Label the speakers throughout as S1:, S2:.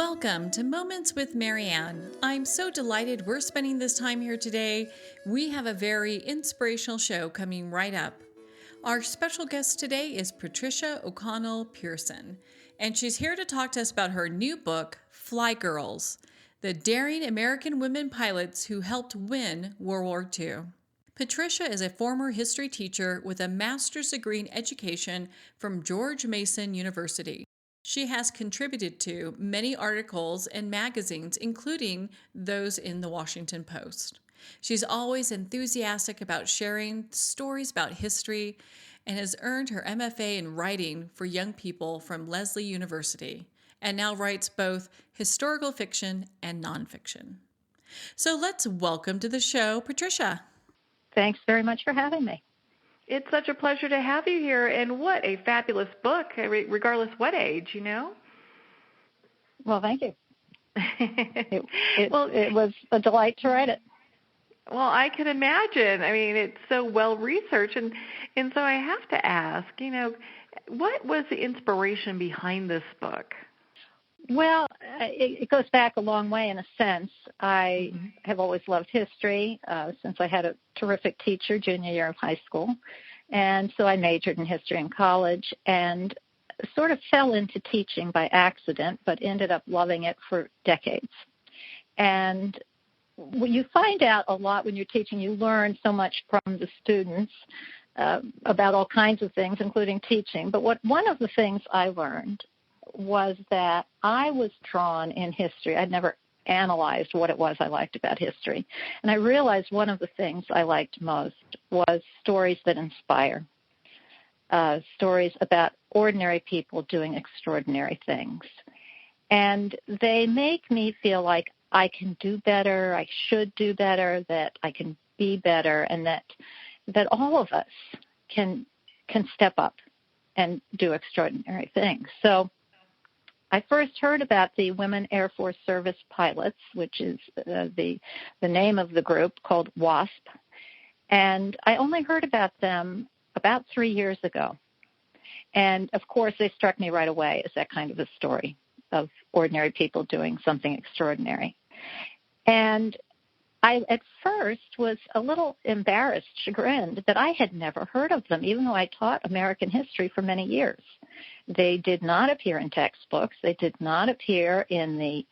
S1: Welcome to Moments with Marianne. I'm so delighted we're spending this time here today. We have a very inspirational show coming right up. Our special guest today is Patricia O'Connell Pearson, and she's here to talk to us about her new book, Fly Girls, the daring American women pilots who helped win World War II. Patricia is a former history teacher with a master's degree in education from George Mason University. She has contributed to many articles and magazines, including those in the Washington Post. She's always enthusiastic about sharing stories about history and has earned her MFA in writing for young people from Lesley University, and now writes both historical fiction and nonfiction. So let's welcome to the show, Patricia.
S2: Thanks very much for having me.
S3: It's such a pleasure to have you here, and what a fabulous book, regardless what age, you know?
S2: Well, thank you. It was a delight to write it.
S3: Well, I can imagine. I mean, it's so well-researched, and so I have to ask, what was the inspiration behind this book?
S2: Well, it goes back a long way in a sense. I have always loved history since I had a terrific teacher junior year of high school. And so I majored in history in college and sort of fell into teaching by accident, but ended up loving it for decades. And you find out a lot when you're teaching. You learn so much from the students about all kinds of things, including teaching. But one of the things I learned was that I was drawn in history. I'd never analyzed what it was I liked about history. And I realized one of the things I liked most was stories that inspire, stories about ordinary people doing extraordinary things. And they make me feel like I can do better, I should do better, that I can be better, and that all of us can step up and do extraordinary things. So I first heard about the Women Air Force Service Pilots, which is the name of the group, called WASP, and I only heard about them about 3 years ago. And, of course, they struck me right away as that kind of a story of ordinary people doing something extraordinary. And I, at first, was a little embarrassed, chagrined, that I had never heard of them, even though I taught American history for many years. They did not appear in textbooks. They did not appear in the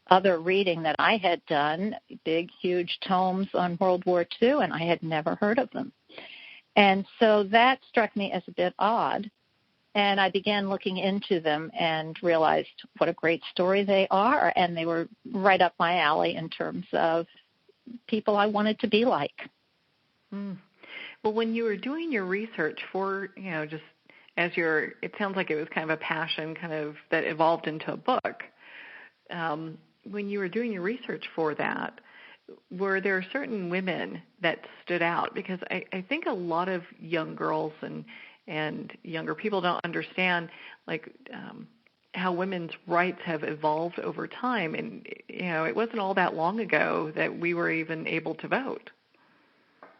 S2: other reading that I had done, big, huge tomes on World War II, and I had never heard of them. And so that struck me as a bit odd, and I began looking into them and realized what a great story they are, and they were right up my alley in terms of people I wanted to be like.
S3: Well, when you were doing your research for, just as it sounds like it was kind of a passion kind of that evolved into a book. When you were doing your research for that, were there certain women that stood out? Because I think a lot of young girls and younger people don't understand, how women's rights have evolved over time. And, it wasn't all that long ago that we were even able to vote.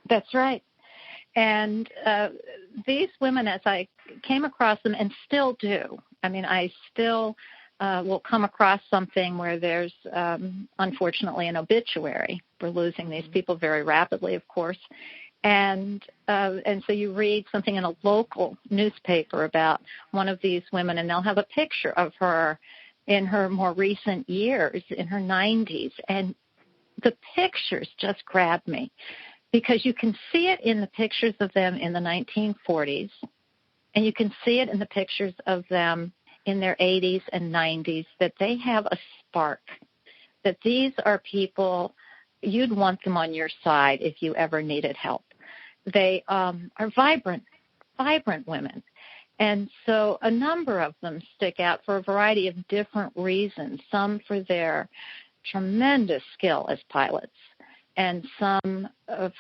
S2: That's right. And these women, as I came across them, and still do, I still will come across something where there's, unfortunately, an obituary. We're losing these people very rapidly, of course. And so you read something in a local newspaper about one of these women, and they'll have a picture of her in her more recent years, in her 90s. And the pictures just grabbed me, because you can see it in the pictures of them in the 1940s, and you can see it in the pictures of them in their 80s and 90s, that they have a spark, that these are people, you'd want them on your side if you ever needed help. They are vibrant women. And so a number of them stick out for a variety of different reasons, some for their tremendous skill as pilots, and some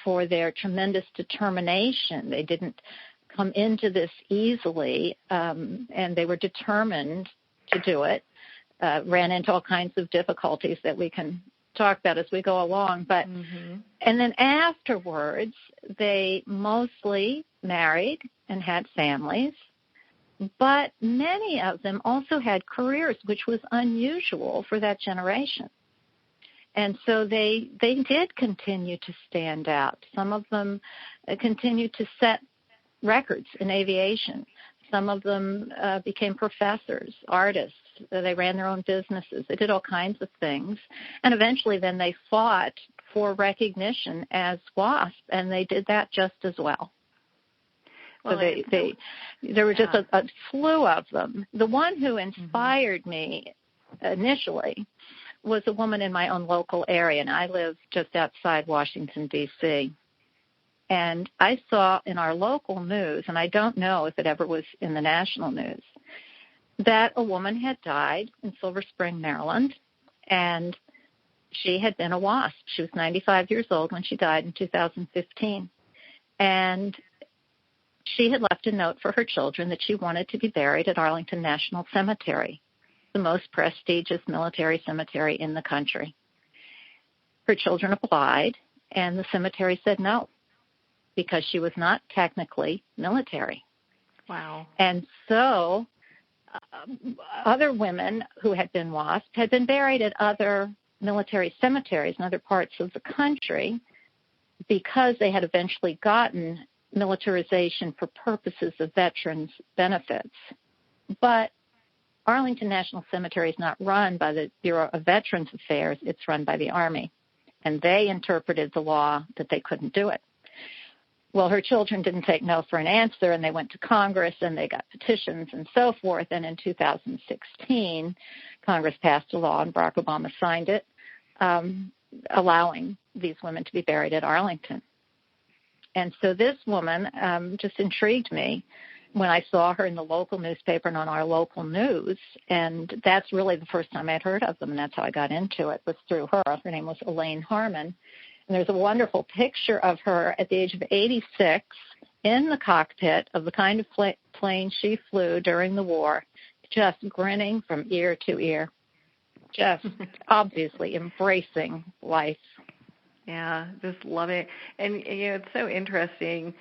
S2: for their tremendous determination. They didn't come into this easily, and they were determined to do it, ran into all kinds of difficulties that we can talk about as we go along. But and then afterwards, they mostly married and had families. But many of them also had careers, which was unusual for that generation. And so they did continue to stand out. Some of them continued to set records in aviation. Some of them became professors, artists. They ran their own businesses. They did all kinds of things. And eventually then they fought for recognition as WASP, and they did that just as well. So there were just a slew of them. The one who inspired me initially was a woman in my own local area, and I live just outside Washington, D.C. And I saw in our local news, and I don't know if it ever was in the national news, that a woman had died in Silver Spring, Maryland, and she had been a WASP. She was 95 years old when she died in 2015. And she had left a note for her children that she wanted to be buried at Arlington National Cemetery, the most prestigious military cemetery in the country. Her children applied, and the cemetery said no, because she was not technically military.
S3: Wow.
S2: And so other women who had been WASP had been buried at other military cemeteries in other parts of the country because they had eventually gotten militarization for purposes of veterans' benefits. But Arlington National Cemetery is not run by the Bureau of Veterans Affairs. It's run by the Army. And they interpreted the law that they couldn't do it. Well, her children didn't take no for an answer, and they went to Congress, and they got petitions and so forth. And in 2016, Congress passed a law, and Barack Obama signed it, allowing these women to be buried at Arlington. And so this woman just intrigued me when I saw her in the local newspaper and on our local news. And that's really the first time I'd heard of them, and that's how I got into it, was through her. Her name was Elaine Harmon. And there's a wonderful picture of her at the age of 86 in the cockpit of the kind of plane she flew during the war, just grinning from ear to ear, just obviously embracing life.
S3: Yeah, just love it. And, it's so interesting.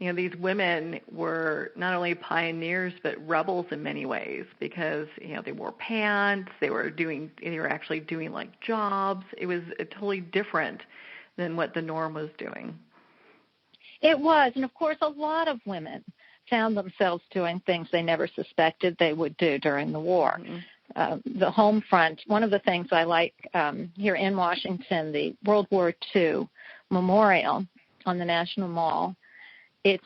S3: These women were not only pioneers but rebels in many ways because, they wore pants, they were actually doing like jobs. It was totally different than what the norm was doing.
S2: It was, and of course a lot of women found themselves doing things they never suspected they would do during the war. Mm-hmm. The home front, one of the things I like here in Washington, the World War II Memorial on the National Mall, its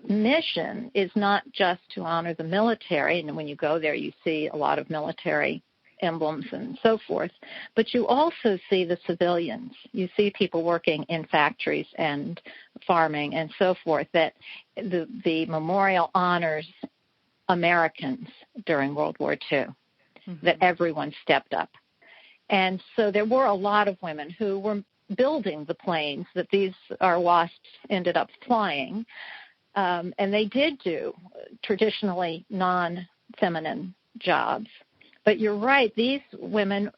S2: mission is not just to honor the military, and when you go there you see a lot of military emblems and so forth, but you also see the civilians. You see people working in factories and farming and so forth, that the memorial honors Americans during World War II, that everyone stepped up. And so there were a lot of women who were building the planes that these our WASPs ended up flying, and they did do traditionally non-feminine jobs. But you're right, these women,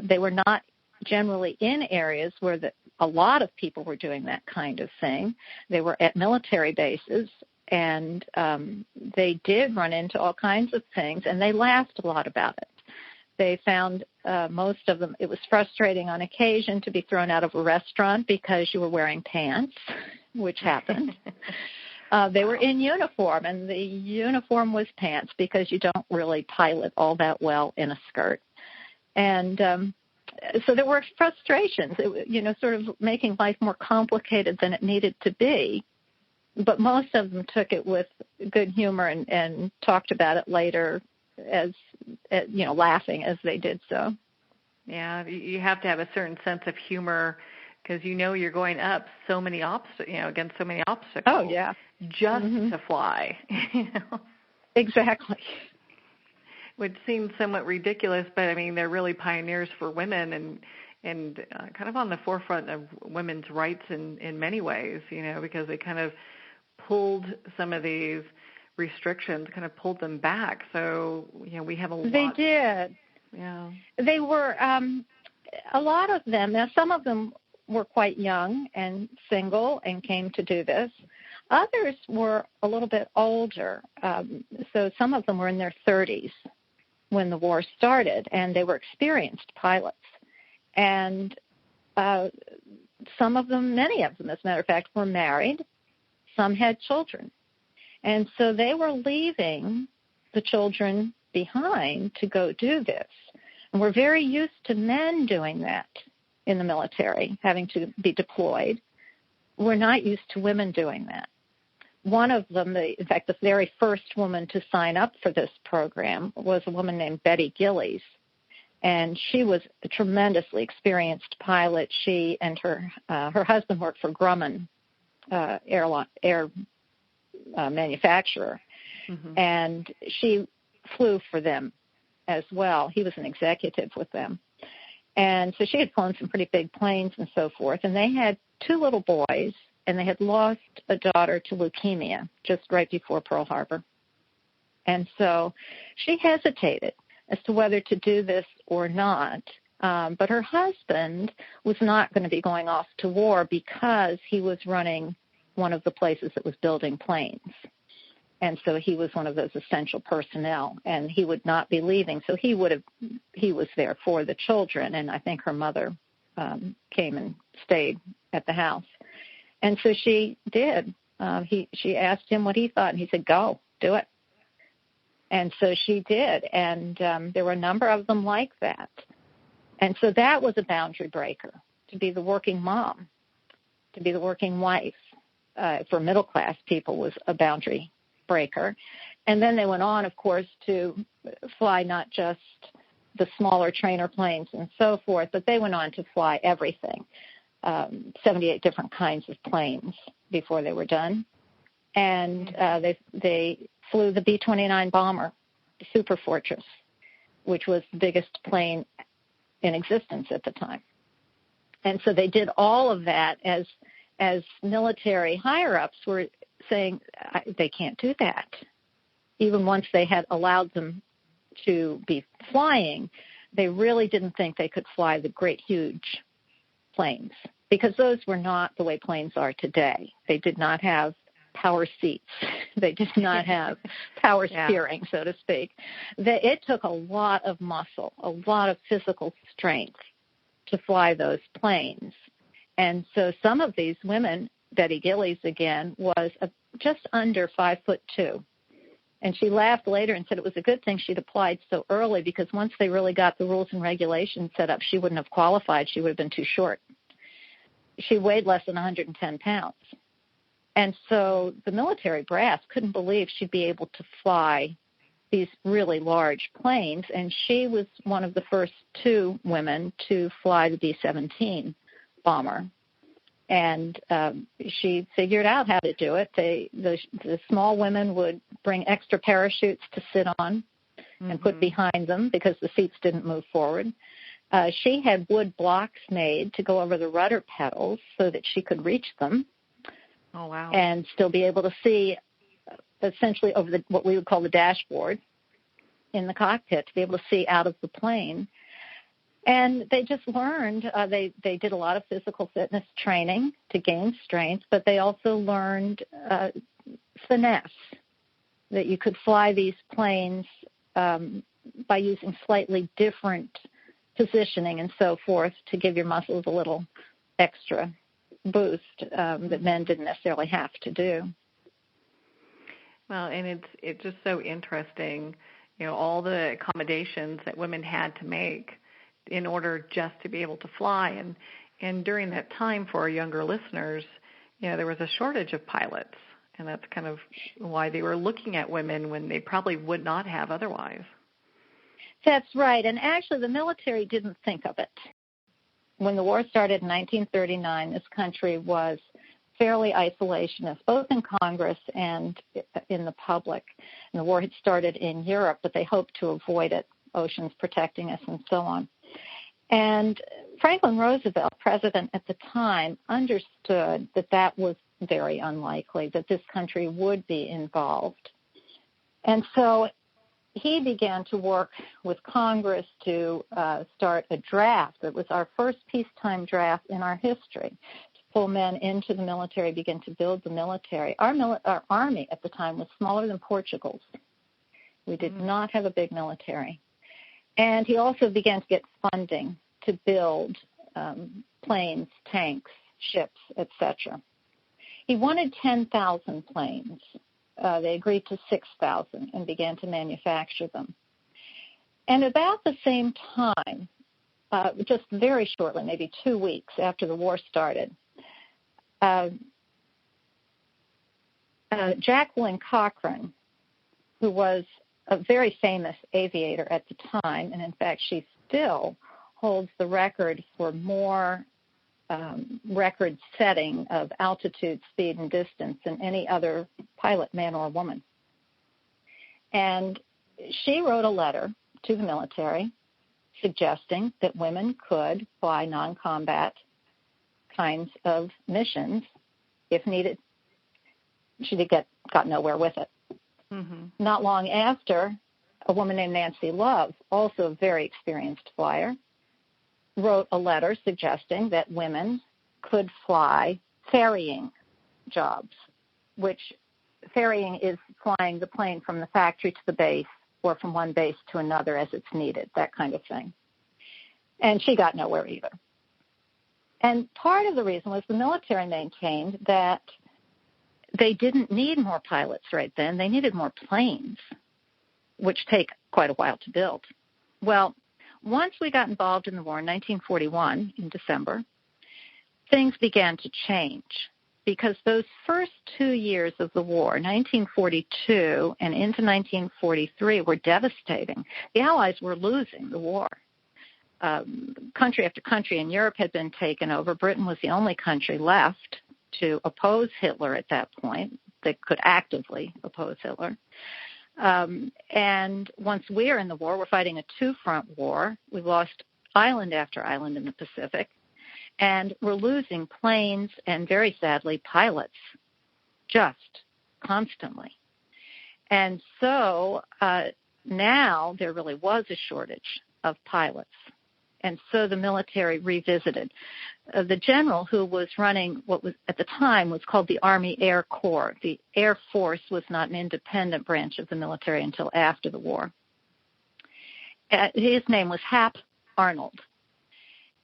S2: they were not generally in areas where a lot of people were doing that kind of thing. They were at military bases, and they did run into all kinds of things, and they laughed a lot about it. They found most of them, it was frustrating on occasion to be thrown out of a restaurant because you were wearing pants, which happened. They were in uniform, and the uniform was pants because you don't really pilot all that well in a skirt. And so there were frustrations, sort of making life more complicated than it needed to be. But most of them took it with good humor and talked about it later as laughing as they did so.
S3: Yeah, you have to have a certain sense of humor because you're going up so many against so many obstacles.
S2: Oh yeah,
S3: just to fly.
S2: Exactly.
S3: Which seems somewhat ridiculous, but I mean they're really pioneers for women and kind of on the forefront of women's rights in many ways. Because they kind of pulled some of these restrictions, kind of pulled them back. So we have a lot.
S2: They did.
S3: Yeah.
S2: They were a lot of them. Now some of them were quite young and single and came to do this. Others were a little bit older. So some of them were in their 30s when the war started, and they were experienced pilots. And some of them, many of them, as a matter of fact, were married. Some had children. And so they were leaving the children behind to go do this. And we're very used to men doing that in the military, having to be deployed. We're not used to women doing that. One of them, in fact, the very first woman to sign up for this program was a woman named Betty Gillies. And she was a tremendously experienced pilot. She and her husband worked for Grumman air manufacturer. Mm-hmm. And she flew for them as well. He was an executive with them. And so she had flown some pretty big planes and so forth. And they had 2 little boys, and they had lost a daughter to leukemia just right before Pearl Harbor. And so she hesitated as to whether to do this or not. But her husband was not going to be going off to war because he was running one of the places that was building planes. And so he was one of those essential personnel, and he would not be leaving. So he was there for the children, and I think her mother came and stayed at the house. And so she did. She asked him what he thought, and he said, "Go, do it." And so she did, and there were a number of them like that. And so that was a boundary breaker, to be the working mom, to be the working wife. For middle-class people was a boundary breaker. And then they went on, of course, to fly not just the smaller trainer planes and so forth, but they went on to fly everything, 78 different kinds of planes before they were done. And they flew the B-29 bomber, the Super Fortress, which was the biggest plane in existence at the time. And so they did all of that as military higher-ups were saying they can't do that. Even once they had allowed them to be flying, they really didn't think they could fly the great, huge planes because those were not the way planes are today. They did not have power seats. They did not have power steering, so to speak. It took a lot of muscle, a lot of physical strength to fly those planes. And so some of these women, Betty Gillies again, was just under 5'2". And she laughed later and said it was a good thing she'd applied so early because once they really got the rules and regulations set up, she wouldn't have qualified. She would have been too short. She weighed less than 110 pounds. And so the military brass couldn't believe she'd be able to fly these really large planes, and she was one of the first 2 women to fly the B-17 bomber. And she figured out how to do it. The small women would bring extra parachutes to sit on and put behind them because the seats didn't move forward. She had wood blocks made to go over the rudder pedals so that she could reach them.
S3: Oh, wow.
S2: And still be able to see essentially over what we would call the dashboard in the cockpit, to be able to see out of the plane. And they just learned, they did a lot of physical fitness training to gain strength, but they also learned finesse, that you could fly these planes by using slightly different positioning and so forth to give your muscles a little extra boost that men didn't necessarily have to do.
S3: Well, and it's just so interesting, all the accommodations that women had to make in order just to be able to fly. And during that time, for our younger listeners, there was a shortage of pilots, and that's kind of why they were looking at women when they probably would not have otherwise.
S2: That's right, and actually the military didn't think of it. When the war started in 1939, this country was fairly isolationist, both in Congress and in the public. And the war had started in Europe, but they hoped to avoid it, oceans protecting us and so on. And Franklin Roosevelt, president at the time, understood that that was very unlikely, that this country would be involved. And so he began to work with Congress to start a draft. It was our first peacetime draft in our history, to pull men into the military, begin to build the military. Our army at the time was smaller than Portugal's. We did not have a big military. And he also began to get funding to build planes, tanks, ships, etc. He wanted 10,000 planes. They agreed to 6,000 and began to manufacture them. And about the same time, just very shortly, maybe 2 weeks after the war started, Jacqueline Cochran, who was a very famous aviator at the time, and in fact she still holds the record for more record setting of altitude, speed, and distance than any other pilot, man or woman. And she wrote a letter to the military suggesting that women could fly non-combat kinds of missions if needed. She got nowhere with it. Mm-hmm. Not long after, a woman named Nancy Love, also a very experienced flyer, wrote a letter suggesting that women could fly ferrying jobs, which ferrying is flying the plane from the factory to the base or from one base to another as it's needed, that kind of thing. And she got nowhere either. And part of the reason was the military maintained that they didn't need more pilots right then. They needed more planes, which take quite a while to build. Well, once we got involved in the war in 1941, in December, things began to change because those first 2 years of the war, 1942 and into 1943, were devastating. The Allies were losing the war. Country after country in Europe had been taken over. Britain was the only country left to oppose Hitler at that point, that could actively oppose Hitler. And once we're in the war, we're fighting a two-front war. We've lost island after island in the Pacific, and we're losing planes and, very sadly, pilots just constantly. And so now there really was a shortage of pilots. And so the military revisited. The general who was running what was at the time was called the Army Air Corps. The Air Force was not an independent branch of the military until after the war. His name was Hap Arnold.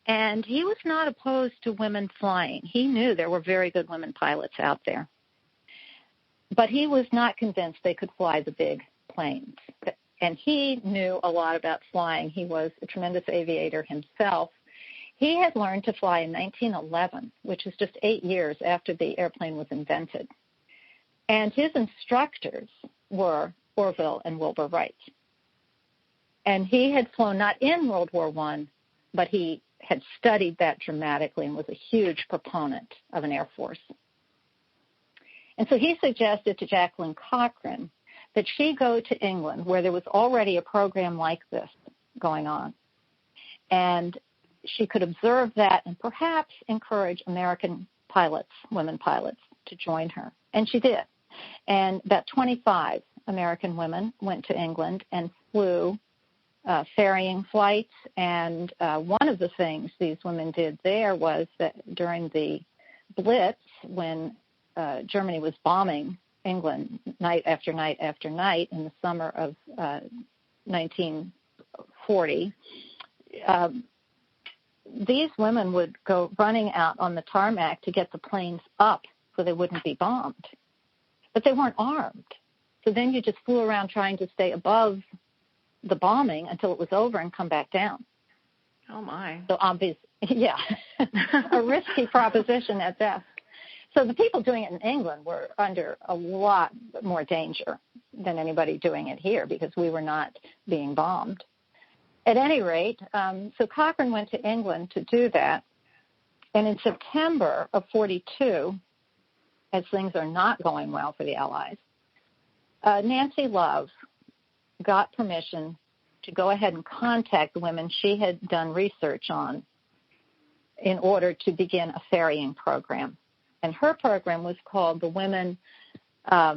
S2: And he was not opposed to women flying. He knew there were very good women pilots out there. But he was not convinced they could fly the big planes. And he knew a lot about flying. He was a tremendous aviator himself. He had learned to fly in 1911, which is just 8 years after the airplane was invented. And his instructors were Orville and Wilbur Wright. And he had flown not in World War I, but he had studied that dramatically and was a huge proponent of an Air Force. And so he suggested to Jacqueline Cochran that she go to England, where there was already a program like this going on, and she could observe that and perhaps encourage American pilots, women pilots, to join her. And she did. And about 25 American women went to England and flew ferrying flights. And one of the things these women did there was that during the Blitz, when Germany was bombing England night after night after night in the summer of 1940, these women would go running out on the tarmac to get the planes up so they wouldn't be bombed. But they weren't armed. So then you just flew around trying to stay above the bombing until it was over and come back down.
S3: Oh, my.
S2: So obvious, yeah, a risky proposition at best. So the people doing it in England were under a lot more danger than anybody doing it here because we were not being bombed. At any rate, so Cochran went to England to do that. And in September of 42, as things are not going well for the Allies, Nancy Love got permission to go ahead and contact the women she had done research on in order to begin a ferrying program. And her program was called the Women, now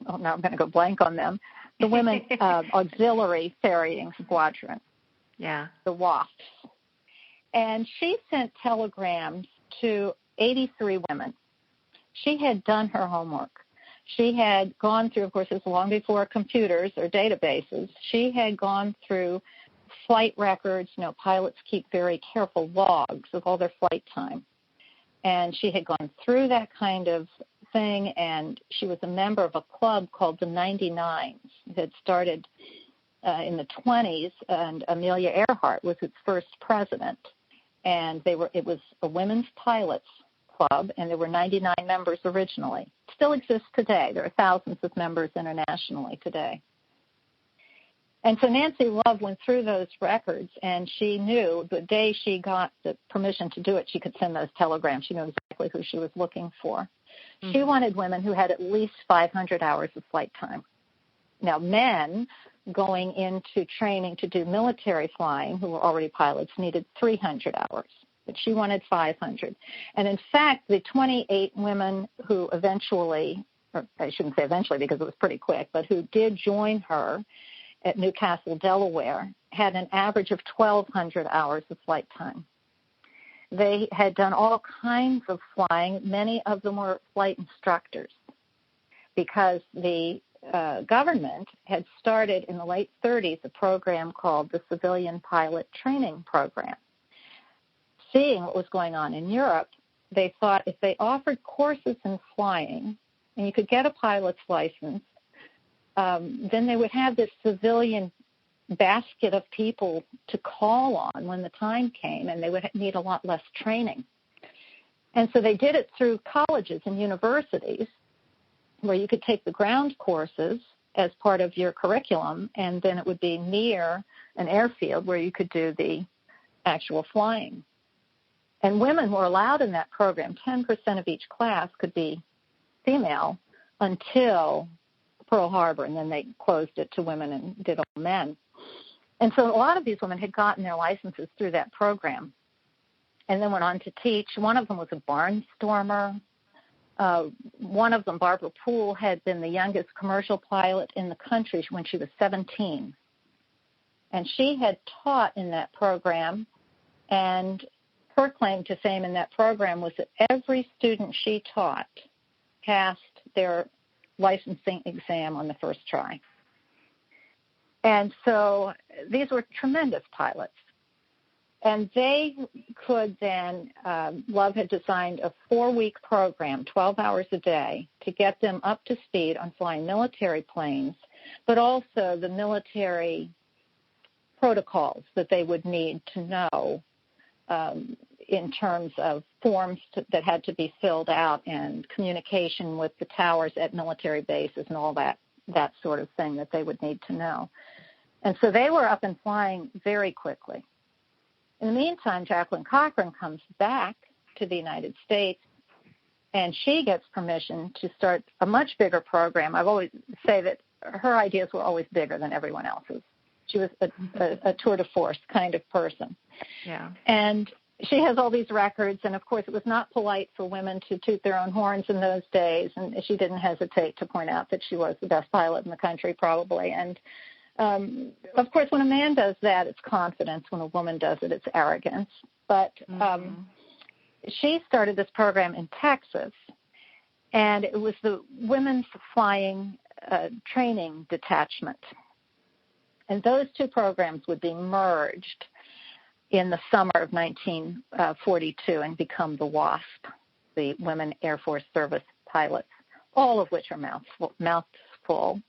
S2: I'm going to go blank on them, the Women Auxiliary Ferrying Squadron,
S3: yeah,
S2: the WAFs. And she sent telegrams to 83 women. She had done her homework. She had gone through, of course, this was long before computers or databases. She had gone through flight records. Pilots keep very careful logs of all their flight time. And she had gone through that kind of thing, and she was a member of a club called the 99s. It had started in the 20s, and Amelia Earhart was its first president. And it was a women's pilots club, and there were 99 members originally. Still exists today. There are thousands of members internationally today. And so Nancy Love went through those records, and she knew the day she got the permission to do it, she could send those telegrams. She knew exactly who she was looking for. Mm-hmm. She wanted women who had at least 500 hours of flight time. Now, men going into training to do military flying, who were already pilots, needed 300 hours, but she wanted 500. And in fact, the 28 women who eventually, or I shouldn't say eventually because it was pretty quick, but who did join her at Newcastle, Delaware, had an average of 1,200 hours of flight time. They had done all kinds of flying. Many of them were flight instructors because the government had started in the late 30s a program called the Civilian Pilot Training Program. Seeing what was going on in Europe, they thought if they offered courses in flying, and you could get a pilot's license, then they would have this civilian basket of people to call on when the time came, and they would need a lot less training. And so they did it through colleges and universities where you could take the ground courses as part of your curriculum, and then it would be near an airfield where you could do the actual flying. And women were allowed in that program. 10% of each class could be female until Pearl Harbor, and then they closed it to women and did all men. And so a lot of these women had gotten their licenses through that program and then went on to teach. One of them was a barnstormer. One of them, Barbara Poole, had been the youngest commercial pilot in the country when she was 17. And she had taught in that program, and her claim to fame in that program was that every student she taught passed their licensing exam on the first try. And so these were tremendous pilots. And they could then, Love had designed a 4-week program, 12 hours a day, to get them up to speed on flying military planes, but also the military protocols that they would need to know in terms of forms that had to be filled out and communication with the towers at military bases and all that sort of thing that they would need to know. And so they were up and flying very quickly. In the meantime, Jacqueline Cochran comes back to the United States, and she gets permission to start a much bigger program. I've always say that her ideas were always bigger than everyone else's. She was a tour de force kind of person. Yeah. And she has all these records, and, of course, it was not polite for women to toot their own horns in those days, and she didn't hesitate to point out that she was the best pilot in the country probably. And of course, when a man does that, it's confidence. When a woman does it, it's arrogance. But she started this program in Texas, and it was the Women's Flying Training Detachment. And those two programs would be merged in the summer of 1942 and become the WASP, the Women Air Force Service Pilots, all of which are mouthful.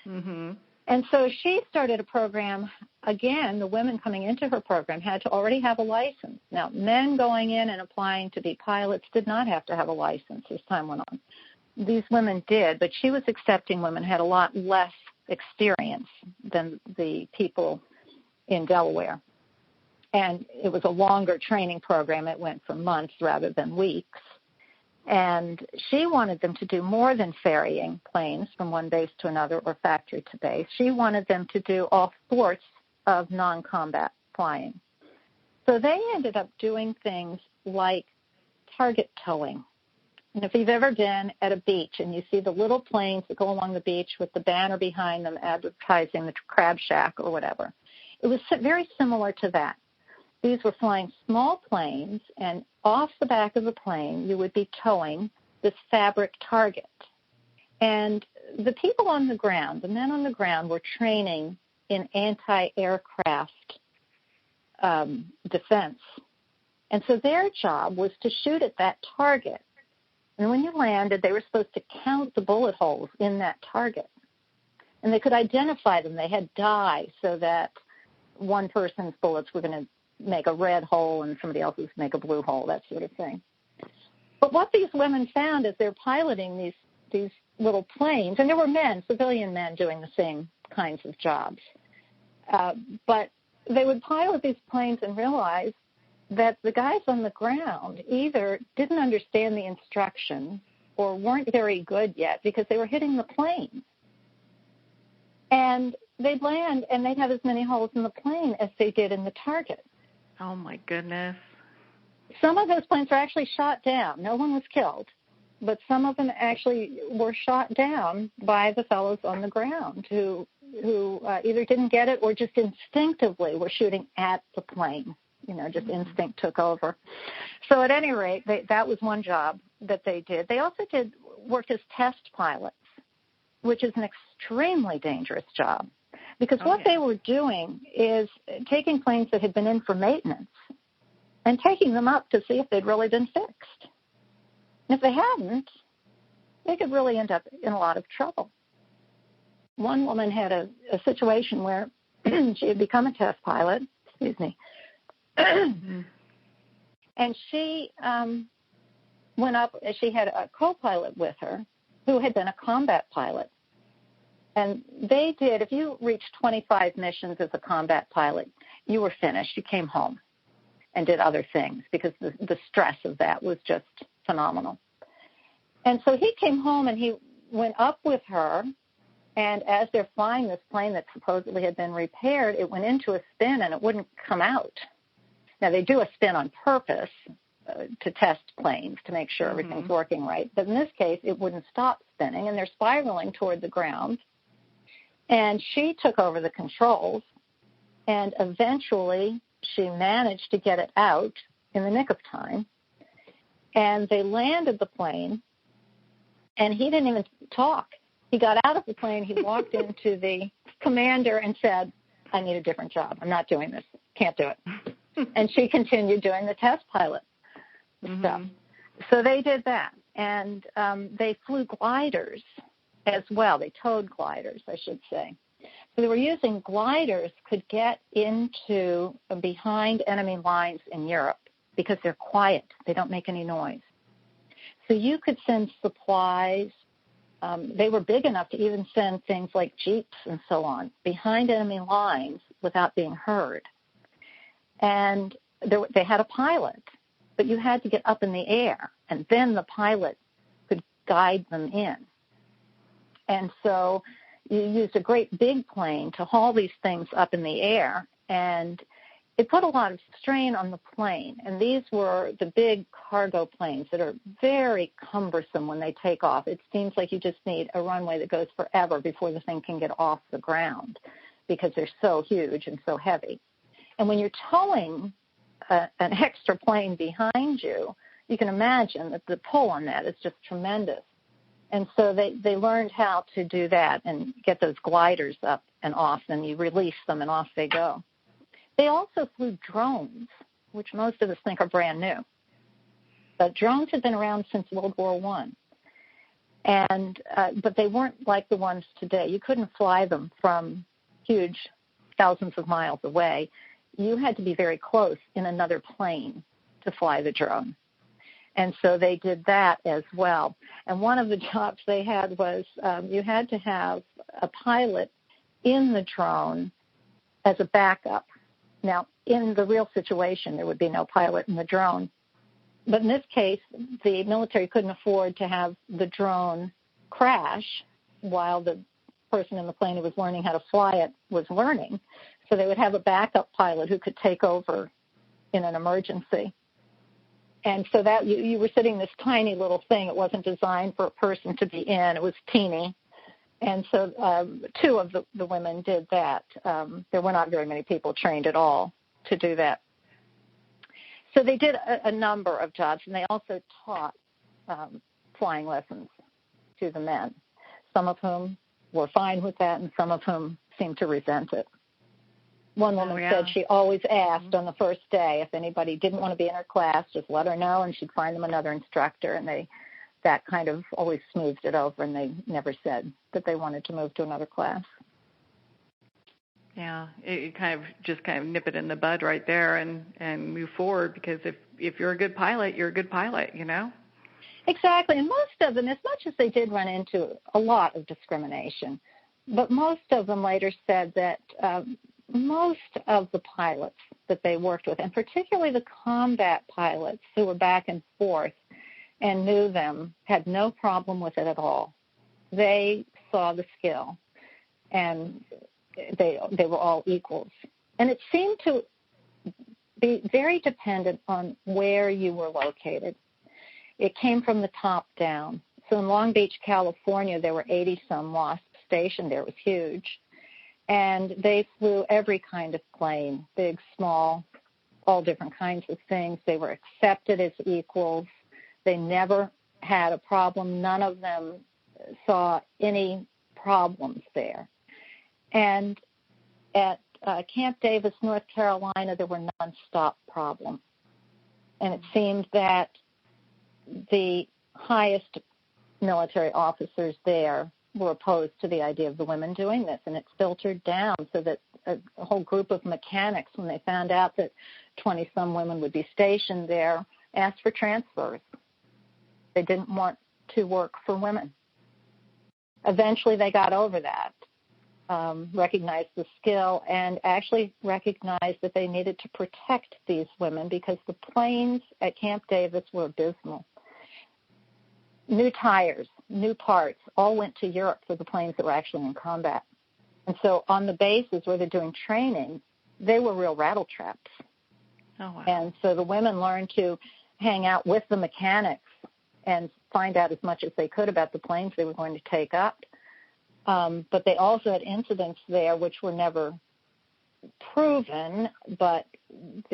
S2: Mm-hmm. And so she started a program. Again, the women coming into her program had to already have a license. Now, men going in and applying to be pilots did not have to have a license as time went on. These women did, but she was accepting women who had a lot less experience than the people in Delaware. And it was a longer training program. It went for months rather than weeks. And she wanted them to do more than ferrying planes from one base to another or factory to base. She wanted them to do all sorts of non-combat flying. So they ended up doing things like target towing. And if you've ever been at a beach and you see the little planes that go along the beach with the banner behind them advertising the crab shack or whatever, it was very similar to that. these were flying small planes, and off the back of the plane, you would be towing this fabric target. And the people on the ground, the men on the ground, were training in anti-aircraft defense. And so their job was to shoot at that target. And when you landed, they were supposed to count the bullet holes in that target. And they could identify them. They had dye so that one person's bullets were going to make a red hole and somebody else's make a blue hole, that sort of thing. But what these women found as they're piloting these little planes, and there were men, civilian men, doing the same kinds of jobs, but they would pilot these planes and realize that the guys on the ground either didn't understand the instructions or weren't very good yet because they were hitting the plane. And they'd land and they'd have as many holes in the plane as they did in the target.
S3: Oh, my goodness.
S2: Some of those planes were actually shot down. No one was killed, but some of them actually were shot down by the fellows on the ground who either didn't get it or just instinctively were shooting at the plane. Just instinct took over. So at any rate, that was one job that they did. They also worked as test pilots, which is an extremely dangerous job because what they were doing is taking planes that had been in for maintenance and taking them up to see if they'd really been fixed. And if they hadn't, they could really end up in a lot of trouble. One woman had a situation where she had become a test pilot, and she went up, she had a co-pilot with her who had been a combat pilot. And they did, if you reached 25 missions as a combat pilot, you were finished. You came home and did other things because the stress of that was just phenomenal. And so he came home and he went up with her, and as they're flying this plane that supposedly had been repaired, it went into a spin and it wouldn't come out. Now, they do a spin on purpose to test planes to make sure everything's working right. But in this case, it wouldn't stop spinning, and they're spiraling toward the ground. And she took over the controls, and eventually she managed to get it out in the nick of time. And they landed the plane, and he didn't even talk. He got out of the plane. He walked into the commander and said, I need a different job. I'm not doing this. Can't do it. And she continued doing the test pilot stuff. So they did that. And they flew gliders as well. They towed gliders, I should say. So they were using gliders could get into behind enemy lines in Europe because they're quiet. They don't make any noise. So you could send supplies. They were big enough to even send things like jeeps and so on behind enemy lines without being heard. And they had a pilot, but you had to get up in the air, and then the pilot could guide them in. And so you used a great big plane to haul these things up in the air, and it put a lot of strain on the plane. And these were the big cargo planes that are very cumbersome when they take off. It seems like you just need a runway that goes forever before the thing can get off the ground because they're so huge and so heavy. And when you're towing an extra plane behind you, you can imagine that the pull on that is just tremendous. And so they learned how to do that and get those gliders up and off, and you release them and off they go. They also flew drones, which most of us think are brand new. But drones had been around since World War I. But they weren't like the ones today. You couldn't fly them from huge thousands of miles away. You had to be very close in another plane to fly the drone. And so they did that as well. And one of the jobs they had was you had to have a pilot in the drone as a backup. Now, in the real situation, there would be no pilot in the drone. But in this case, the military couldn't afford to have the drone crash while the person in the plane who was learning how to fly it was learning. So they would have a backup pilot who could take over in an emergency. And so that you were sitting in this tiny little thing. It wasn't designed for a person to be in. It was teeny. And so two of the women did that. There were not very many people trained at all to do that So they did a number of jobs, and they also taught flying lessons to the men, some of whom were fine with that and some of whom seemed to resent it. One woman said she always asked on the first day if anybody didn't want to be in her class, just let her know, and she'd find them another instructor, and that kind of always smoothed it over, and they never said that they wanted to move to another class.
S3: Yeah, it kind of nip it in the bud right there and move forward, because if you're a good pilot, you're a good pilot, you know?
S2: Exactly, and most of them, as much as they did run into a lot of discrimination, but most of them later said that most of the pilots that they worked with, and particularly the combat pilots who were back and forth and knew them, had no problem with it at all. They saw the skill, and they were all equals. And it seemed to be very dependent on where you were located. It came from the top down. So in Long Beach, California, there were 80-some WASP stationed there. It was huge. And they flew every kind of plane, big, small, all different kinds of things. They were accepted as equals. They never had a problem. None of them saw any problems there. And at Camp Davis, North Carolina, there were nonstop problems. And it seemed that the highest military officers there were opposed to the idea of the women doing this, and it filtered down so that a whole group of mechanics, when they found out that 20-some women would be stationed there, asked for transfers. They didn't want to work for women. Eventually they got over that, recognized the skill, and actually recognized that they needed to protect these women because the planes at Camp Davis were abysmal. New tires, new parts, all went to Europe for the planes that were actually in combat. And so on the bases where they're doing training, they were real rattle traps.
S3: Oh, wow.
S2: And so the women learned to hang out with the mechanics and find out as much as they could about the planes they were going to take up. But they also had incidents there which were never proven, but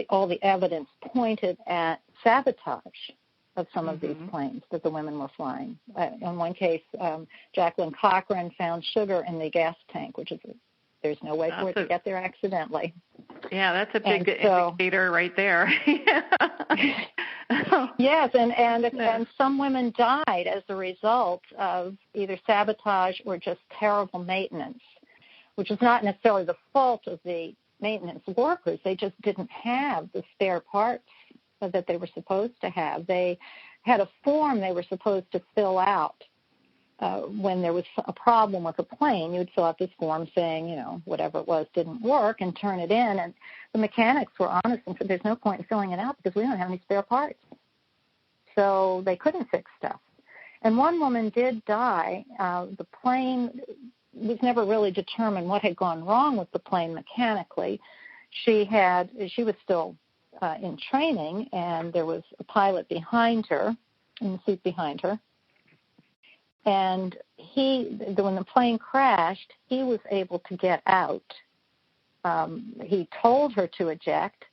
S2: all the evidence pointed at sabotage of some of these planes that the women were flying. In one case, Jacqueline Cochran found sugar in the gas tank, which is there's no way for it to get there accidentally.
S3: Yeah, that's a big indicator right there.
S2: Yes, and some women died as a result of either sabotage or just terrible maintenance, which is not necessarily the fault of the maintenance workers. They just didn't have the spare parts that they were supposed to have. They had a form they were supposed to fill out when there was a problem with a plane. You would fill out this form saying, whatever it was didn't work and turn it in. And the mechanics were honest and said, there's no point in filling it out because we don't have any spare parts. So they couldn't fix stuff. And one woman did die. The plane was never really determined what had gone wrong with the plane mechanically. She was still in training, and there was a pilot behind her, in the seat behind her. And when the plane crashed, he was able to get out. He told her to eject.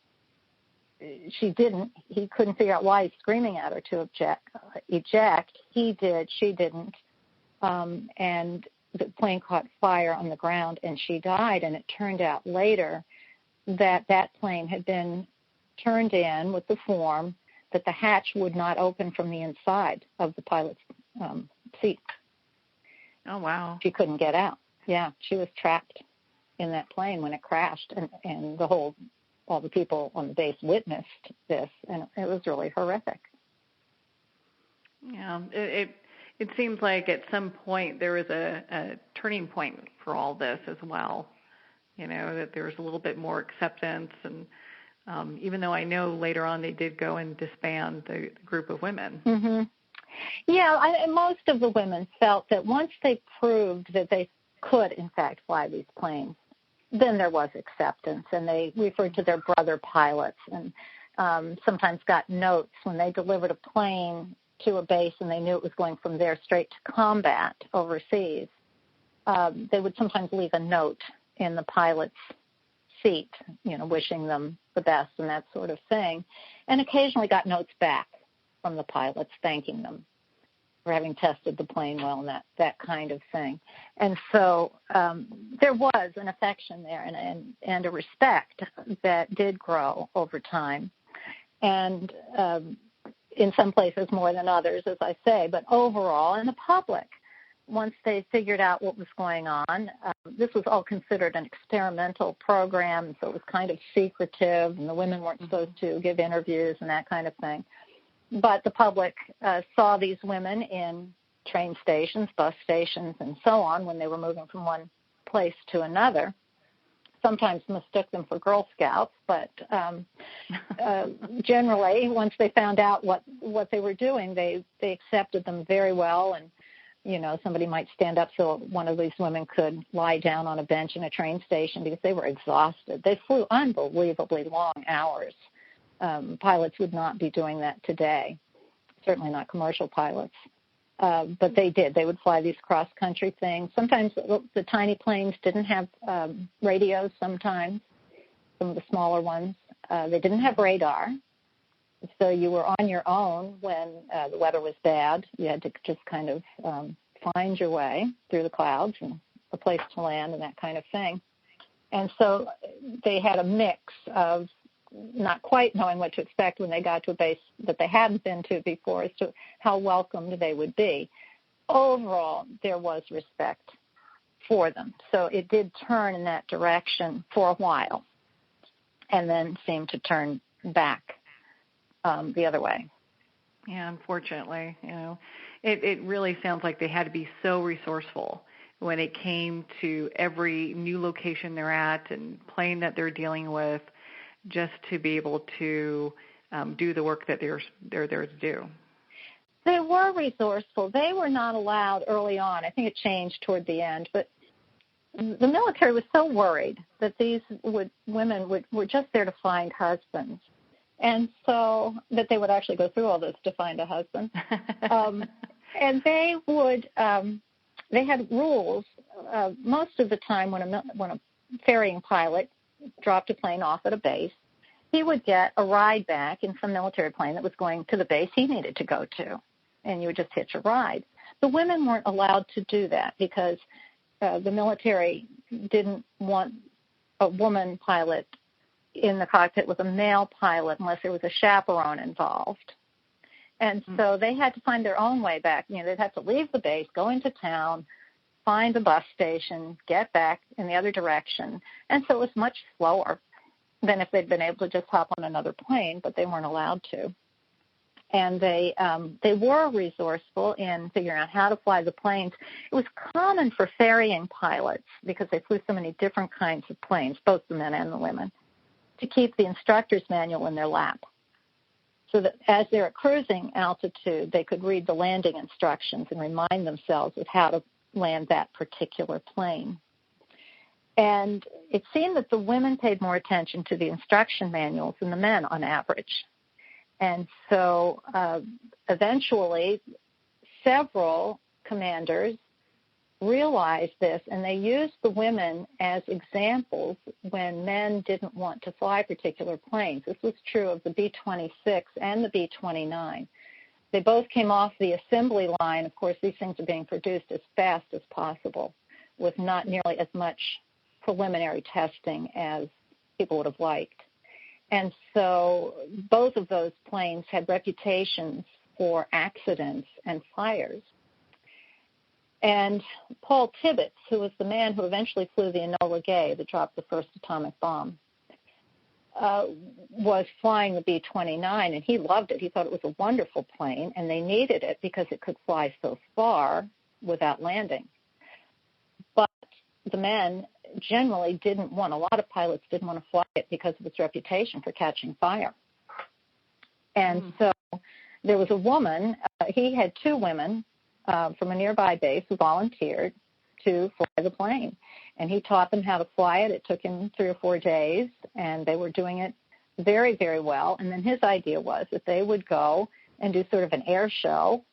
S2: She didn't. He couldn't figure out why he's screaming at her to eject. He did. She didn't. And the plane caught fire on the ground, and she died. And it turned out later that plane had been turned in with the form that the hatch would not open from the inside of the pilot's seat.
S3: Oh, wow.
S2: She couldn't get out. Yeah, she was trapped in that plane when it crashed, and all the people on the base witnessed this, and it was really horrific.
S3: Yeah, it seems like at some point there was a turning point for all this as well, that there was a little bit more acceptance, and even though I know later on they did go and disband the group of women.
S2: Mm-hmm. Yeah, most of the women felt that once they proved that they could, in fact, fly these planes, then there was acceptance, and they referred to their brother pilots and sometimes got notes when they delivered a plane to a base and they knew it was going from there straight to combat overseas. They would sometimes leave a note in the pilot's seat, wishing them the best and that sort of thing, and occasionally got notes back from the pilots thanking them for having tested the plane well and that kind of thing. And so there was an affection there and a respect that did grow over time. And in some places more than others, as I say, but overall in the public, once they figured out what was going on, this was all considered an experimental program, so it was kind of secretive, and the women weren't supposed to give interviews and that kind of thing. But the public saw these women in train stations, bus stations, and so on when they were moving from one place to another. Sometimes mistook them for Girl Scouts, but generally, once they found out what they were doing, they accepted them very well. And, somebody might stand up so one of these women could lie down on a bench in a train station because they were exhausted. They flew unbelievably long hours. Pilots would not be doing that today, certainly not commercial pilots. But they did. They would fly these cross-country things. Sometimes the tiny planes didn't have radios sometimes, some of the smaller ones. They didn't have radar, so you were on your own when the weather was bad. You had to just kind of find your way through the clouds and a place to land and that kind of thing. And so they had a mix of not quite knowing what to expect when they got to a base that they hadn't been to before as to how welcomed they would be. Overall, there was respect for them. So it did turn in that direction for a while and then seemed to turn back the other way.
S3: Yeah, unfortunately, it really sounds like they had to be so resourceful when it came to every new location they're at and plane that they're dealing with, just to be able to do the work that they're there to do.
S2: They were resourceful. They were not allowed early on. I think it changed toward the end, but the military was so worried that these women were just there to find husbands, and so that they would actually go through all this to find a husband. And they would they had rules most of the time when a ferrying pilot dropped a plane off at a base, he would get a ride back in some military plane that was going to the base he needed to go to, and you would just hitch a ride. The women weren't allowed to do that because the military didn't want a woman pilot in the cockpit with a male pilot unless there was a chaperone involved. And so they had to find their own way back. They'd have to leave the base, go into town, find a bus station, get back in the other direction. And so it was much slower than if they'd been able to just hop on another plane, but they weren't allowed to. And they were resourceful in figuring out how to fly the planes. It was common for ferrying pilots, because they flew so many different kinds of planes, both the men and the women, to keep the instructor's manual in their lap, so that as they're at cruising altitude, they could read the landing instructions and remind themselves of how to land that particular plane. And it seemed that the women paid more attention to the instruction manuals than the men on average. And so eventually several commanders realized this, and they used the women as examples when men didn't want to fly particular planes. This was true of the B-26 and the B-29. They both came off the assembly line. Of course, these things are being produced as fast as possible with not nearly as much preliminary testing as people would have liked. And so both of those planes had reputations for accidents and fires. And Paul Tibbets, who was the man who eventually flew the Enola Gay that dropped the first atomic bomb, was flying the B-29, and he loved it. He thought it was a wonderful plane, and they needed it because it could fly so far without landing. But the men generally didn't want, a lot of pilots didn't want to fly it because of its reputation for catching fire. And so there was a woman, he had two women from a nearby base who volunteered to fly the plane. And he taught them how to fly it. It took him 3 or 4 days, and they were doing it very, very well. And then his idea was that they would go and do sort of an air show.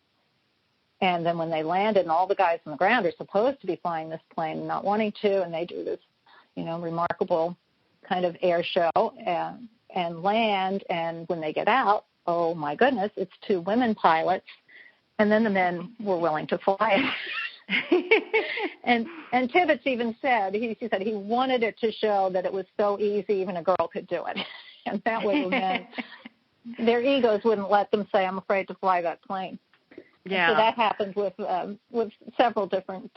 S2: And then when they landed, and all the guys on the ground are supposed to be flying this plane and not wanting to, and they do this, remarkable kind of air show and land, and when they get out, oh my goodness, it's 2 women pilots, and then the men were willing to fly it. and Tibbets even said, he said he wanted it to show that it was so easy even a girl could do it. And that way the men, their egos wouldn't let them say, I'm afraid to fly that plane.
S3: Yeah.
S2: So that happened with several different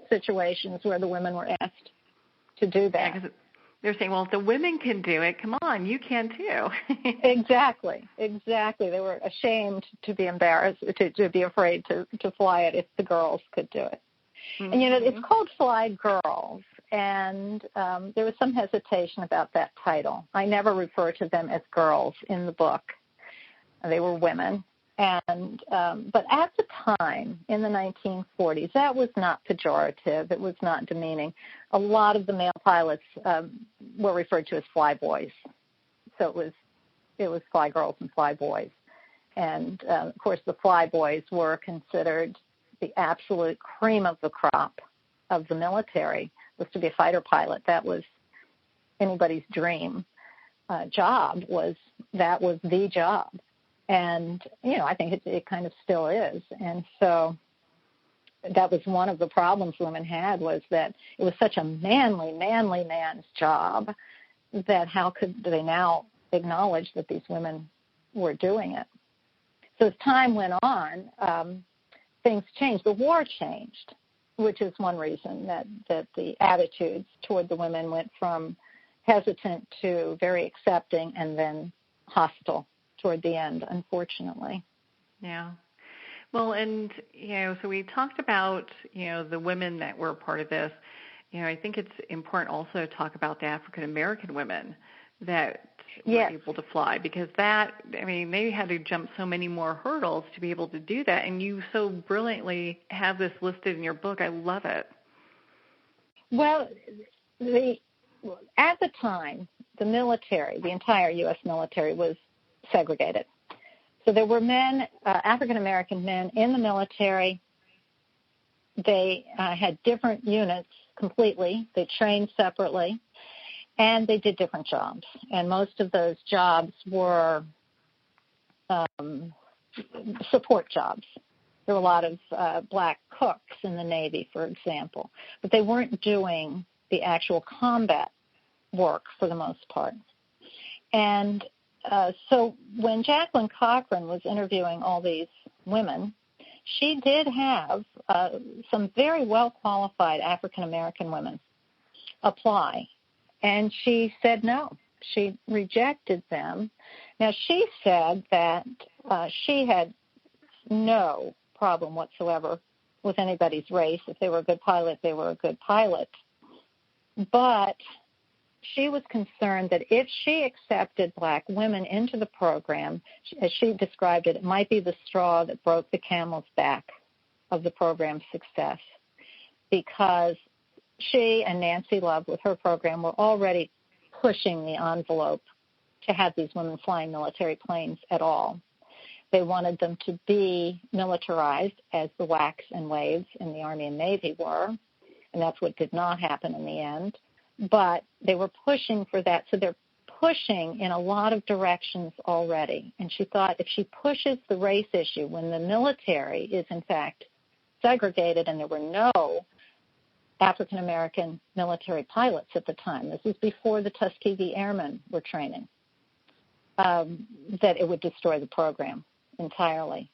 S2: situations where the women were asked to do that.
S3: Yeah, they're saying, well, if the women can do it, come on, you can too.
S2: Exactly. They were ashamed to be embarrassed, to be afraid to fly it if the girls could do it. Mm-hmm. And, it's called Fly Girls, and there was some hesitation about that title. I never refer to them as girls in the book. They were women. And but at the time, in the 1940s, that was not pejorative. It was not demeaning. A lot of the male pilots were referred to as fly boys. So it was fly girls and fly boys. And, of course, the fly boys were considered the absolute cream of the crop of the military, was to be a fighter pilot. That was anybody's dream job. That was the job. And, I think it kind of still is. And so that was one of the problems women had, was that it was such a manly man's job that how could they now acknowledge that these women were doing it? So as time went on, things changed. The war changed, which is one reason that the attitudes toward the women went from hesitant to very accepting and then hostile toward the end, unfortunately.
S3: Yeah. Well, and, so we talked about, the women that were a part of this. I think it's important also to talk about the African-American women that were able to fly, because they had to jump so many more hurdles to be able to do that. And you so brilliantly have this listed in your book. I love it.
S2: Well, at the time, the military, the entire U.S. military, was segregated. So there were men, African-American men in the military. They had different units completely. They trained separately, and they did different jobs. And most of those jobs were support jobs. There were a lot of black cooks in the Navy, for example, but they weren't doing the actual combat work for the most part. And so when Jacqueline Cochran was interviewing all these women, she did have some very well-qualified African-American women apply, and she said no. She rejected them. Now, she said that she had no problem whatsoever with anybody's race. If they were a good pilot, they were a good pilot. But she was concerned that if she accepted black women into the program, as she described it, it might be the straw that broke the camel's back of the program's success, because she and Nancy Love with her program were already pushing the envelope to have these women flying military planes at all. They wanted them to be militarized, as the WWII and WAVES in the Army and Navy were, and that's what did not happen in the end. But they were pushing for that, so they're pushing in a lot of directions already. And she thought if she pushes the race issue when the military is, in fact, segregated and there were no African-American military pilots at the time, this was before the Tuskegee Airmen were training, that it would destroy the program entirely.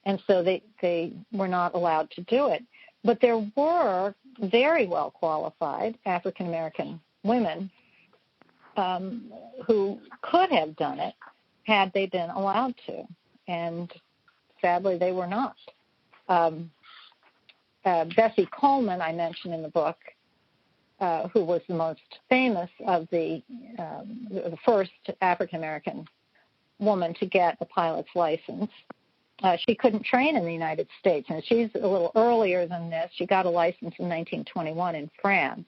S2: And so they were not allowed to do it. But there were very well-qualified African-American women who could have done it had they been allowed to. And sadly, they were not. Bessie Coleman, I mentioned in the book, who was the most famous of the first African-American woman to get a pilot's license. She couldn't train in the United States, and she's a little earlier than this. She got a license in 1921 in France,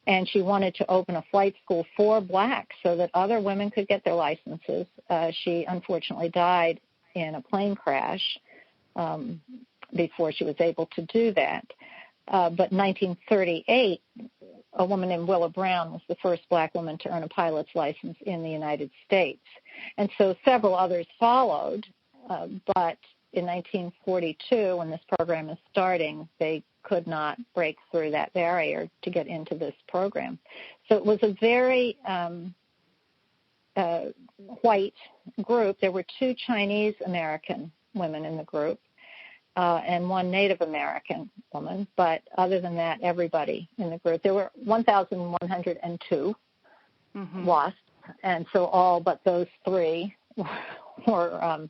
S2: and she wanted to open a flight school for blacks so that other women could get their licenses. She unfortunately died in a plane crash before she was able to do that. But in 1938, a woman named Willa Brown was the first black woman to earn a pilot's license in the United States. And so several others followed, but in 1942, when this program is starting, they could not break through that barrier to get into this program. So it was a very white group. There were 2 Chinese American women in the group and 1 Native American woman, but other than that, everybody in the group. There were 1,102 WASPs, and so all but those 3 were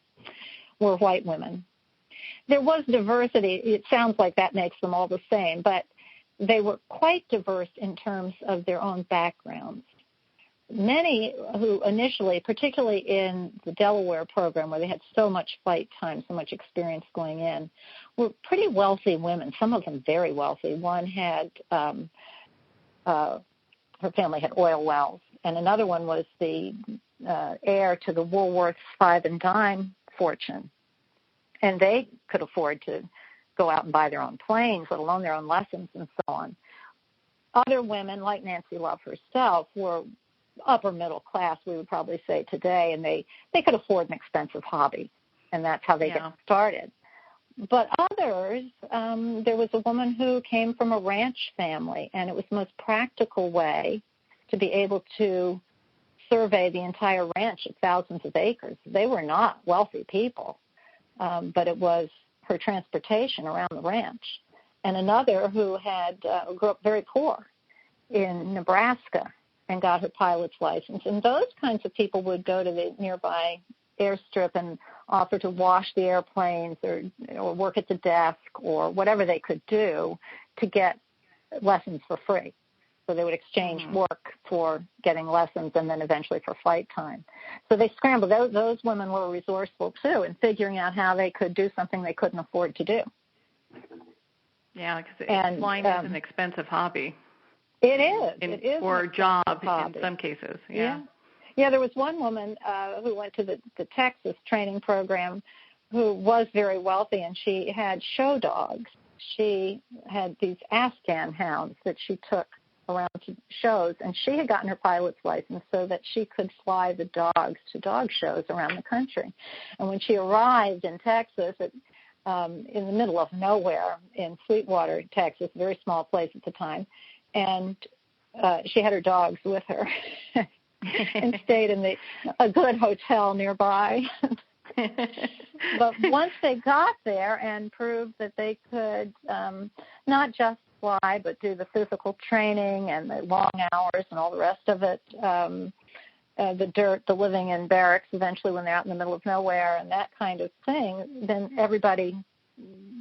S2: white women. There was diversity. It sounds like that makes them all the same, but they were quite diverse in terms of their own backgrounds. Many who initially, particularly in the Delaware program where they had so much flight time, so much experience going in, were pretty wealthy women, some of them very wealthy. One had, her family had oil wells, and another one was the heir to the Woolworth's 5 and dime fortune. And they could afford to go out and buy their own planes, let alone their own lessons and so on. Other women, like Nancy Love herself, were upper middle class, we would probably say today, and they could afford an expensive hobby, and that's how they got started. But others, there was a woman who came from a ranch family, and it was the most practical way to be able to survey the entire ranch of thousands of acres. They were not wealthy people, but it was her transportation around the ranch. And another who had grew up very poor in Nebraska and got her pilot's license. And those kinds of people would go to the nearby airstrip and offer to wash the airplanes or work at the desk or whatever they could do to get lessons for free. So they would exchange work for getting lessons and then eventually for flight time. So they scrambled. Those women were resourceful, too, in figuring out how they could do something they couldn't afford to do.
S3: Yeah, because flying is an expensive hobby.
S2: It is.
S3: Or a job in some cases. Yeah,
S2: there was one woman who went to the Texas training program who was very wealthy, and she had show dogs. She had these Afghan hounds that she took around to shows, and she had gotten her pilot's license so that she could fly the dogs to dog shows around the country. And when she arrived in Texas, in the middle of nowhere in Sweetwater, Texas, a very small place at the time, and she had her dogs with her and stayed in a good hotel nearby. But once they got there and proved that they could not just fly but do the physical training and the long hours and all the rest of it, the dirt, the living in barracks eventually when they're out in the middle of nowhere and that kind of thing, then everybody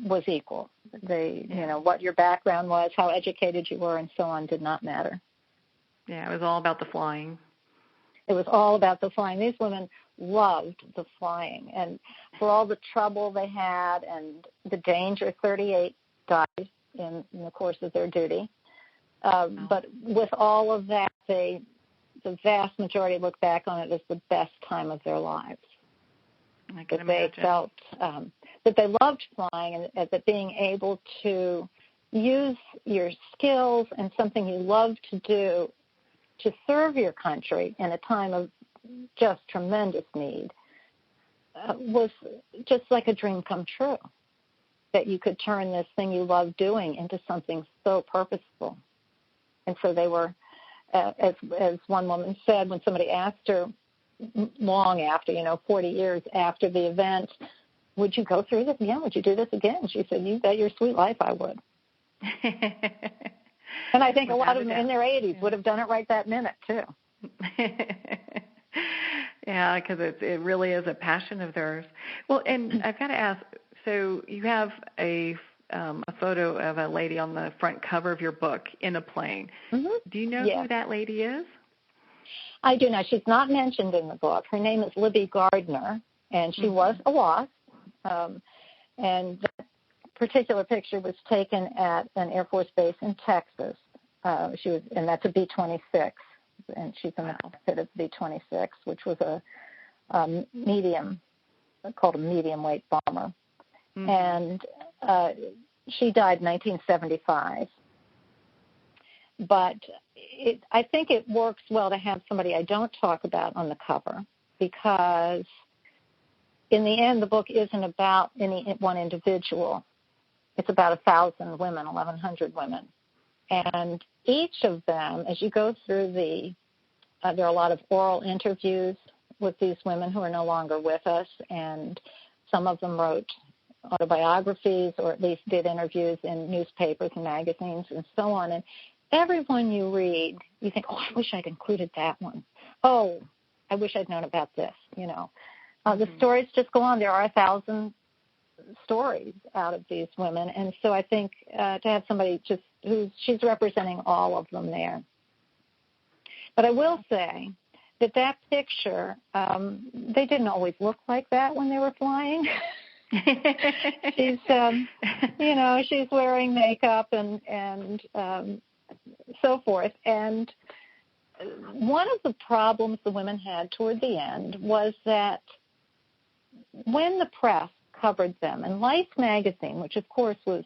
S2: was equal. What your background was, how educated you were, and so on did not matter.
S3: Yeah, it was all about the flying.
S2: It was all about the flying. These women loved the flying, and for all the trouble they had and the danger, 38 died in the course of their duty. But with all of that, the vast majority look back on it as the best time of their lives. That they felt that they loved flying, and that being able to use your skills and something you love to do to serve your country in a time of just tremendous need was just like a dream come true, that you could turn this thing you love doing into something so purposeful. And so they were, as one woman said when somebody asked her long after, 40 years after the event, would you go through this again? Would you do this again? She said, you bet your sweet life I would. And I think a lot of them in their 80s would have done it right that minute, too.
S3: Yeah, because it really is a passion of theirs. Well, and I've got to ask, so you have a photo of a lady on the front cover of your book in a plane. Mm-hmm. Do you know who that lady is?
S2: I do not. She's not mentioned in the book. Her name is Libby Gardner, and she was a WASP. And that particular picture was taken at an Air Force base in Texas. And that's a B-26, and she's in the cockpit of the B-26, which was a medium, called a medium-weight bomber. Mm-hmm. And she died in 1975. But I think it works well to have somebody I don't talk about on the cover, because in the end, the book isn't about any one individual. It's about 1,000 women, 1,100 women. And each of them, as you go through there are a lot of oral interviews with these women who are no longer with us, and some of them wrote autobiographies or at least did interviews in newspapers and magazines and so on. And every one you read, you think, oh, I wish I'd included that one. Oh, I wish I'd known about this, The stories just go on. There are 1,000 stories out of these women. And so I think to have somebody she's representing all of them there. But I will say that picture, they didn't always look like that when they were flying. She's, she's wearing makeup and so forth. And one of the problems the women had toward the end was that when the press covered them, and Life magazine, which of course was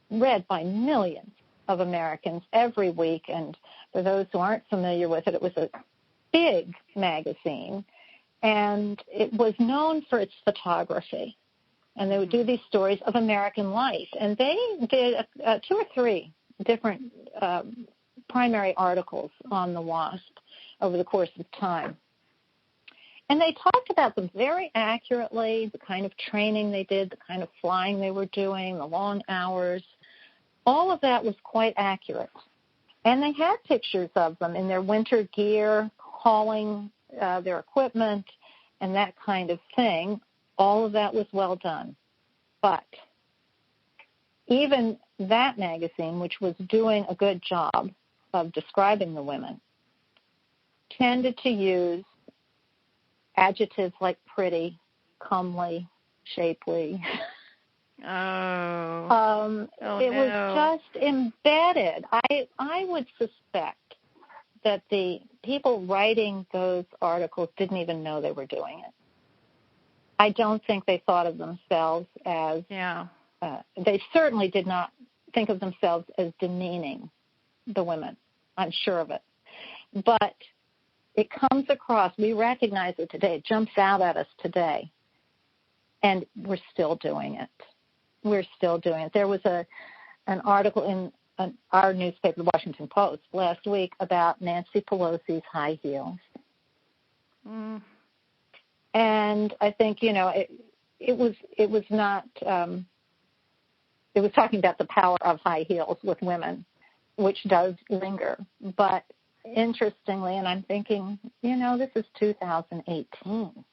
S2: read by millions of Americans every week, and for those who aren't familiar with it, it was a big magazine, and it was known for its photography. And they would do these stories of American life. And they did 2 or 3 different primary articles on the WASP over the course of time. And they talked about them very accurately, the kind of training they did, the kind of flying they were doing, the long hours. All of that was quite accurate. And they had pictures of them in their winter gear, hauling their equipment, and that kind of thing. All of that was well done. But even that magazine, which was doing a good job of describing the women, tended to use adjectives like pretty, comely, shapely. It was just embedded. I would suspect that the people writing those articles didn't even know they were doing it. I don't think they thought of themselves as, they certainly did not think of themselves as demeaning the women. I'm sure of it. But it comes across, we recognize it today, it jumps out at us today, and we're still doing it. We're still doing it. There was an article in our newspaper, the Washington Post, last week about Nancy Pelosi's high heels. And I think, it was not, it was talking about the power of high heels with women, which does linger. But interestingly, and I'm thinking, this is 2018,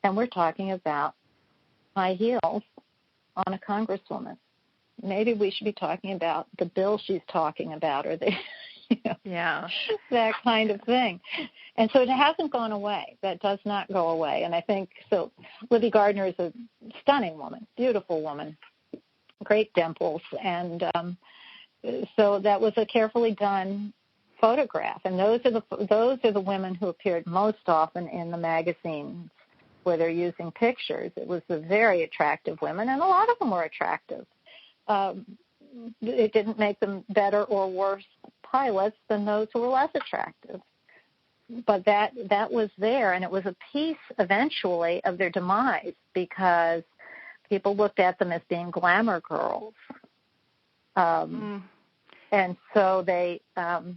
S2: and we're talking about high heels on a congresswoman. Maybe we should be talking about the bill she's talking about, or that kind of thing. And so it hasn't gone away. That does not go away. And I think, so Libby Gardner is a stunning woman, beautiful woman, great dimples. And so that was a carefully done photograph. And those are the women who appeared most often in the magazines where they're using pictures. It was the very attractive women, and a lot of them were attractive. It didn't make them better or worse pilots than those who were less attractive. But that was there, and it was a piece eventually of their demise, because people looked at them as being glamour girls. And so they, over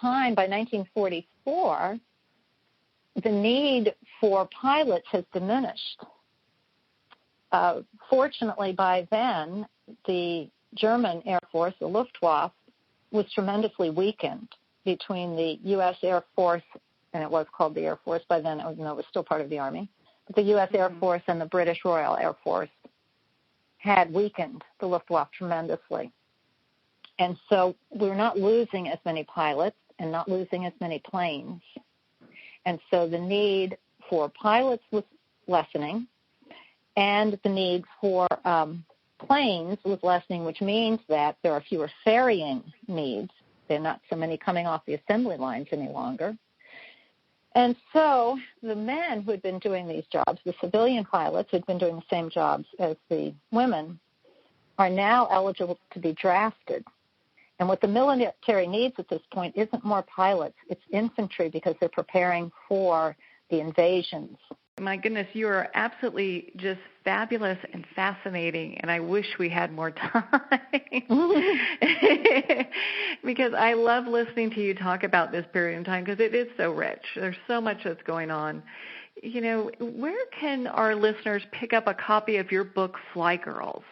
S2: time, by 1944, the need for pilots has diminished. Fortunately, by then, the German Air Force, the Luftwaffe, was tremendously weakened between the U.S. Air Force, and it was called the Air Force by then, even though it was still part of the Army, but the U.S. Air Force and the British Royal Air Force had weakened the Luftwaffe tremendously. And so we were not losing as many pilots and not losing as many planes. And so the need for pilots was lessening, and the need for planes was lessening, which means that there are fewer ferrying needs. There are not so many coming off the assembly lines any longer. And so the men who had been doing these jobs, the civilian pilots who had been doing the same jobs as the women, are now eligible to be drafted And what the military needs at this point isn't more pilots, it's infantry, because they're preparing for the invasions.
S3: My goodness, you are absolutely just fabulous and fascinating, and I wish we had more time because I love listening to you talk about this period in time because it is so rich. There's so much that's going on. You know, where can our listeners pick up a copy of your book, Fly Girls?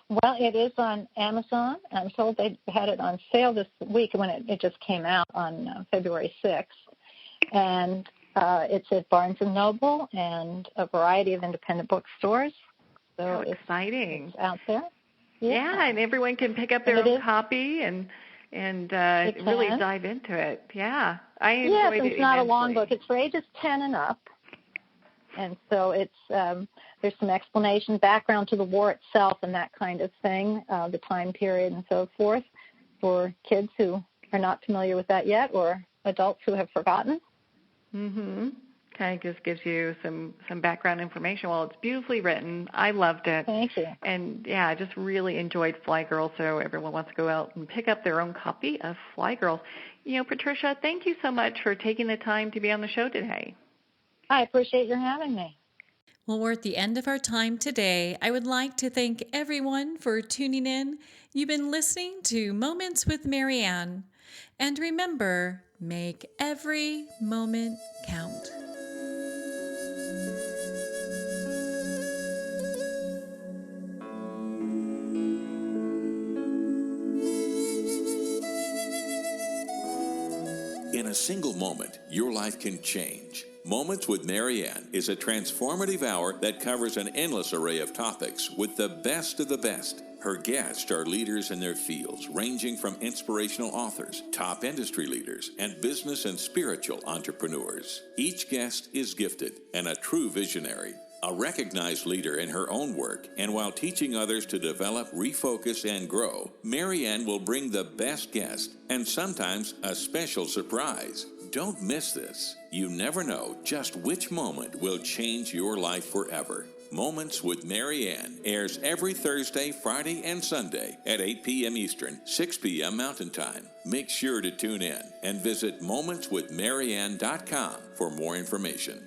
S2: Well, it is on Amazon. I'm told they had it on sale this week when it just came out on February 6th. And it's at Barnes & Noble and a variety of independent bookstores. So
S3: how exciting.
S2: It's out there.
S3: Yeah, and everyone can pick up their own copy and really dive into it. Yeah, I enjoyed it.
S2: It's not a long book. It's for ages 10 and up. And so it's there's some explanation, background to the war itself and that kind of thing, the time period and so forth, for kids who are not familiar with that yet or adults who have forgotten.
S3: Mm-hmm. Kind of just gives you some background information. Well, it's beautifully written. I loved it.
S2: Thank you.
S3: And, yeah, I just really enjoyed Fly Girls, so everyone wants to go out and pick up their own copy of Fly Girls. You know, Patricia, thank you so much for taking the time to be on the show today.
S2: I appreciate your having me.
S1: Well, we're at the end of our time today. I would like to thank everyone for tuning in. You've been listening to Moments with Marianne. And remember, make every moment count.
S4: In a single moment, your life can change. Moments with Marianne is a transformative hour that covers an endless array of topics with the best of the best. Her guests are leaders in their fields, ranging from inspirational authors, top industry leaders, and business and spiritual entrepreneurs. Each guest is gifted and a true visionary, a recognized leader in her own work, and while teaching others to develop, refocus, and grow, Marianne will bring the best guest and sometimes a special surprise. Don't miss this. You never know just which moment will change your life forever. Moments with Marianne airs every Thursday, Friday, and Sunday at 8 p.m. Eastern, 6 p.m. Mountain Time. Make sure to tune in and visit momentswithmarianne.com for more information.